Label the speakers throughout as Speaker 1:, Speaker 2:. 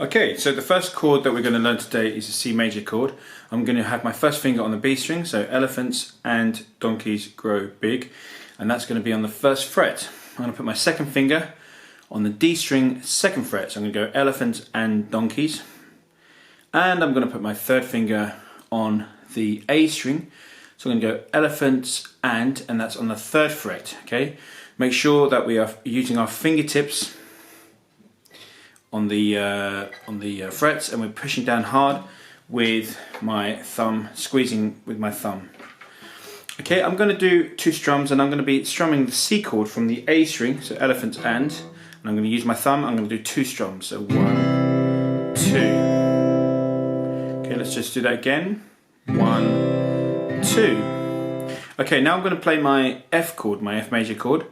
Speaker 1: Okay, so the first chord that we're going to learn today is a C major chord. I'm going to have my first finger on the B string, so elephants and donkeys grow big, and that's going to be on the first fret. I'm going to put my second finger on the D string, second fret, so I'm going to go elephants and donkeys, and I'm going to put my third finger on the A string, so I'm going to go elephants and that's on the third fret. Okay, make sure that we are using our fingertips on the frets, and we're pushing down hard with my thumb, squeezing with my thumb. Okay, I'm going to do two strums, and I'm going to be strumming the C chord from the A string, so elephants and I'm going to use my thumb. I'm going to do two strums, so 1, 2. Okay, let's just do that again. 1, 2. Okay, now I'm going to play my F chord, my F major chord.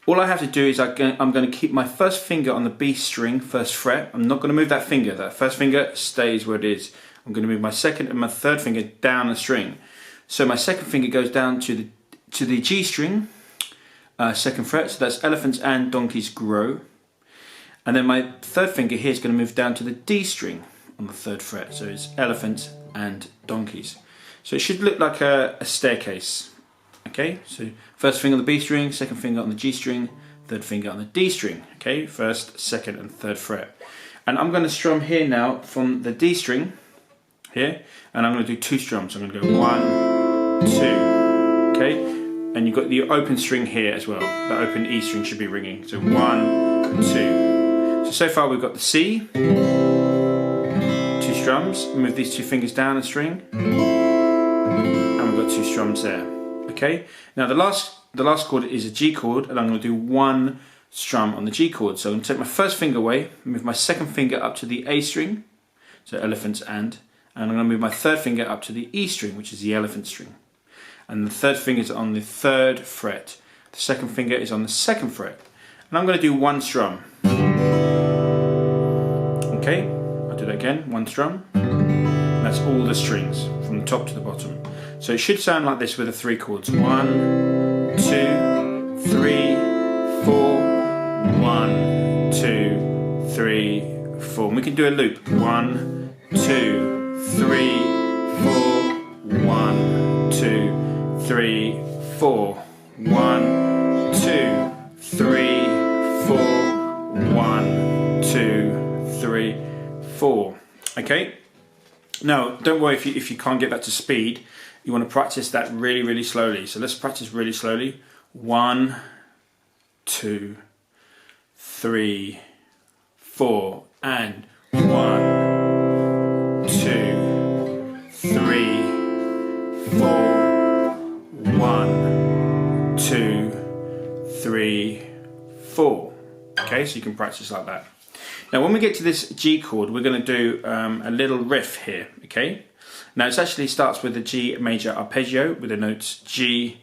Speaker 1: All I have to do is I'm going to keep my first finger on the B string, first fret. I'm not going to move that finger. That first finger stays where it is. I'm going to move my second and my third finger down the string. So my second finger goes down to the G string, second fret. So that's elephants and donkeys grow. And then my third finger here is going to move down to the D string on the third fret. So it's elephants and donkeys. So it should look like a staircase. Okay, so first finger on the B string, second finger on the G string, third finger on the D string. Okay, first, second and third fret. And I'm going to strum here now from the D string here, and I'm going to do two strums. I'm going to go 1, 2. Okay, and you've got the open string here as well. The open E string should be ringing. So 1, 2. So far we've got the C, two strums. Move these two fingers down the string, and we've got two strums there. Okay, now the last chord is a G chord, and I'm going to do one strum on the G chord. So I'm going to take my first finger away, move my second finger up to the A string, so elephants and I'm going to move my third finger up to the E string, which is the elephant string. And the third finger is on the third fret. The second finger is on the second fret. And I'm going to do one strum. Okay, I'll do that again, one strum. And that's all the strings from the top to the bottom. So it should sound like this with the three chords. 1, 2, 3, 4. 1, 2, 3, 4. And we can do a loop. 1, 2, 3, 4. 1, 2, 3, 4. 1, 2, 3, 4. 1, 2, 3, 4. Okay. Now, don't worry if you can't get that to speed. You want to practice that really, really slowly. So let's practice really slowly. 1, 2, 3, 4, and 1, 2, 3, 4. 1, 2, 3, 4. Okay, so you can practice like that. Now, when we get to this G chord, we're going to do a little riff here. Okay. Now it actually starts with the G major arpeggio with the notes G,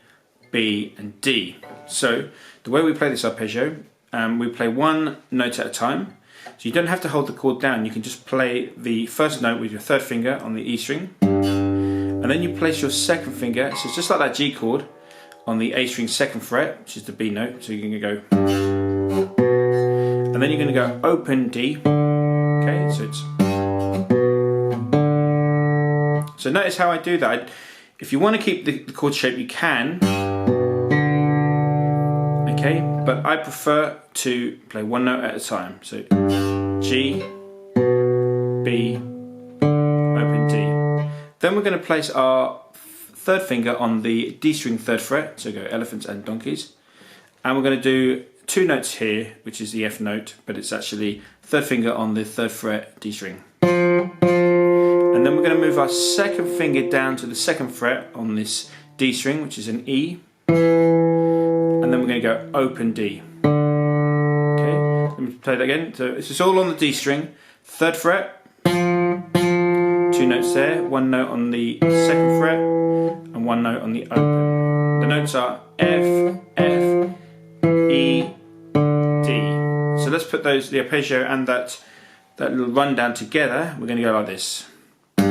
Speaker 1: B and D. So the way we play this arpeggio, we play one note at a time. So you don't have to hold the chord down, you can just play the first note with your third finger on the E string. And then you place your second finger, so it's just like that G chord, on the A string second fret, which is the B note. So you're going to go, and then you're going to go open D. Okay, so it's. So notice how I do that. If you want to keep the chord shape, you can. Okay, but I prefer to play one note at a time. So G, B, open D. Then we're going to place our third finger on the D string third fret. So go elephants and donkeys. And we're going to do two notes here, which is the F note, but it's actually third finger on the third fret D string. And then we're going to move our second finger down to the second fret on this D string, which is an E. And then we're going to go open D. Okay, let me play that again. So this is all on the D string, third fret, two notes there, one note on the second fret, and one note on the open. The notes are F, F, E, D. So let's put those, the arpeggio and that little rundown together. We're going to go like this. Let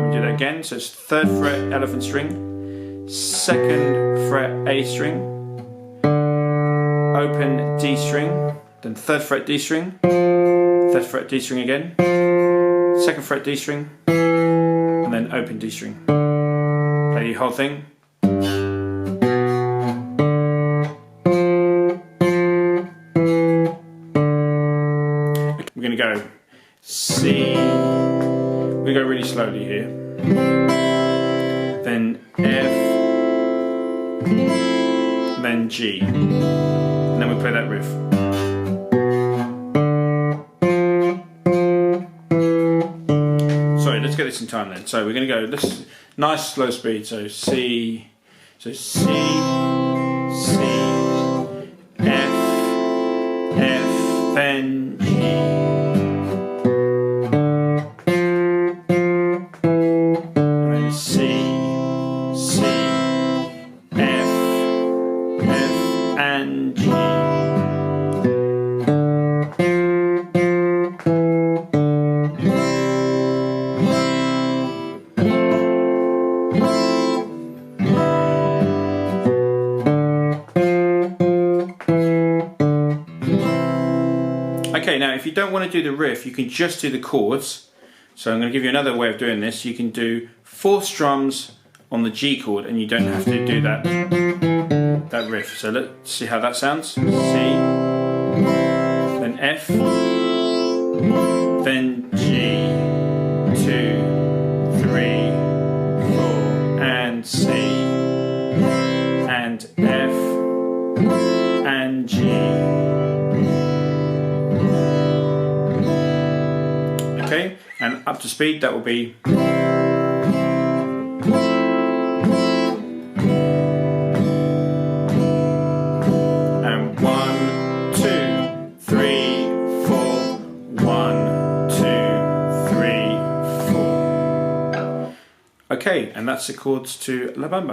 Speaker 1: me do that again. So it's 3rd fret elephant string, 2nd fret A string, open D string, then 3rd fret D string, 3rd fret D string again, 2nd fret D string, and then open D string. Play the whole thing. We're going to go C, we're going to go really slowly here, then F, then G, and then we play that riff. Sorry, let's get this in time then. So we're going to go this nice slow speed. So C, C, C, F, F, then G, and then C, C, F, F, and G. Okay, now if you don't want to do the riff, you can just do the chords. So I'm going to give you another way of doing this. You can do 4 strums on the G chord and you don't have to do that riff. So let's see how that sounds. C, then F, then G, 2, 3, 4, and C, and F, and G. Okay, and up to speed that will be. And 1, 2, 3, 4. 1, 2, 3, 4. Okay, and that's the chords to La Bamba.